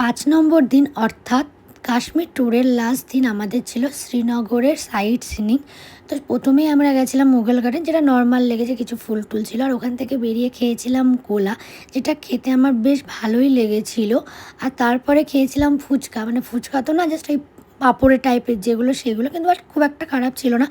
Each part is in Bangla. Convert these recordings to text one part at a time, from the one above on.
5 নম্বর দিন অর্থাৎ কাশ্মীর ট্যুরের লাস্ট দিন আমাদের ছিল শ্রীনগরের সাইট সিনিং। তো প্রথমেই আমরা গেছিলাম মুঘল গার্ডেন, যেটা নর্মাল লেগেছে, কিছু ফুল টুল ছিল। আর ওখান থেকে বেরিয়ে খেয়েছিলাম গোলা, যেটা খেতে আমার বেশ ভালোই লেগেছিল। আর তারপরে খেয়েছিলাম ফুচকা, মানে ফুচকা তো না, জাস্ট ওই পাঁপড়ের টাইপের যেগুলো, সেগুলো কিন্তু আর খুব একটা খারাপ ছিল না।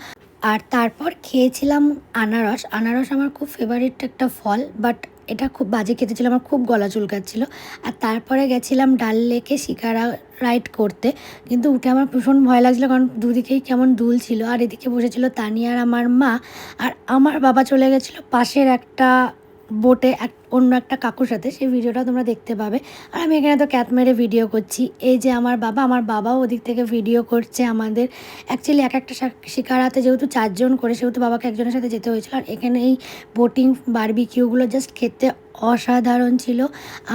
আর তারপর খেয়েছিলাম আনারস। আনারস আমার খুব ফেভারিট একটা ফল, বাট এটা খুব বাজে খেতে ছিল, আমার খুব গলা চুলকাচ্ছিল। আর তারপরে গেছিলাম ডাল লেকে শিকারা রাইড করতে, কিন্তু উঠে আমার ভীষণ ভয় লাগছিলো, কারণ দুদিকেই কেমন দুল ছিল। আর এদিকে বসেছিল তানিয়া আর আমার মা, আর আমার বাবা চলে গেছিলো পাশের একটা বোটে অন্য একটা কাকুর সাথে। সেই ভিডিওটা তোমরা দেখতে পাবে। আর আমি এখানে তো ক্যাট মেরে ভিডিও করছি। এই যে আমার বাবাও ওদিক থেকে ভিডিও করছে আমাদের। অ্যাকচুয়ালি এক একটা শিকারাতে যেহেতু 4 জন করে, সেহেতু বাবাকে একজনের সাথে যেতে হয়েছিল। আর এখানে এই বোটিং বারবিকিউগুলো জাস্ট খেতে অসাধারণ ছিল।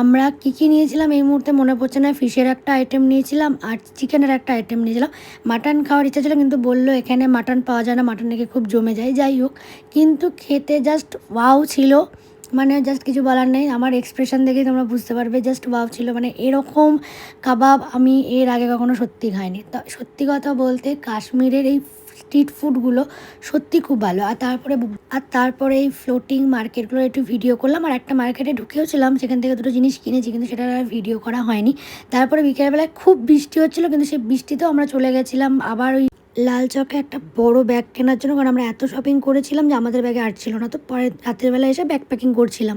আমরা কী নিয়েছিলাম এই মুহূর্তে মনে পড়ছে না। ফিশের একটা আইটেম নিয়েছিলাম আর চিকেনের একটা আইটেম নিয়েছিলাম। মাটন খাওয়ার ইচ্ছা ছিল, কিন্তু বললো এখানে মাটন পাওয়া যায় না, মাটন নাকি খুব জমে যায়। যাই হোক, কিন্তু খেতে জাস্ট ওয়াও ছিল, মানে জাস্ট কিছু বলার নেই। আমার এক্সপ্রেশন দেখেই তোমরা বুঝতে পারবে, জাস্ট ওয়াও ছিল। মানে এরকম কাবাব আমি এর আগে কখনো সত্যি খাইনি। তো সত্যি কথা বলতে কাশ্মীরের এই স্ট্রিট ফুডগুলো সত্যি খুব ভালো। আর তারপরে এই ফ্লোটিং মার্কেটগুলো একটু ভিডিও করলাম। আর একটা মার্কেটে ঢুকেও ছিলাম, সেখান থেকে দুটো জিনিস কিনেছি, কিন্তু সেটা আর ভিডিও করা হয়নি। তারপরে বিকেলবেলায় খুব বৃষ্টি হচ্ছিলো, কিন্তু সেই বৃষ্টিতেও আমরা চলে গেছিলাম আবার ওই লাল চকে একটা বড় ব্যাগ কেনার জন্য, কারণ আমরা এত শপিং করেছিলাম যে আমাদের ব্যাগে আর ছিল না। তো পরে রাতের বেলা এসে ব্যাগ প্যাকিং করছিলাম।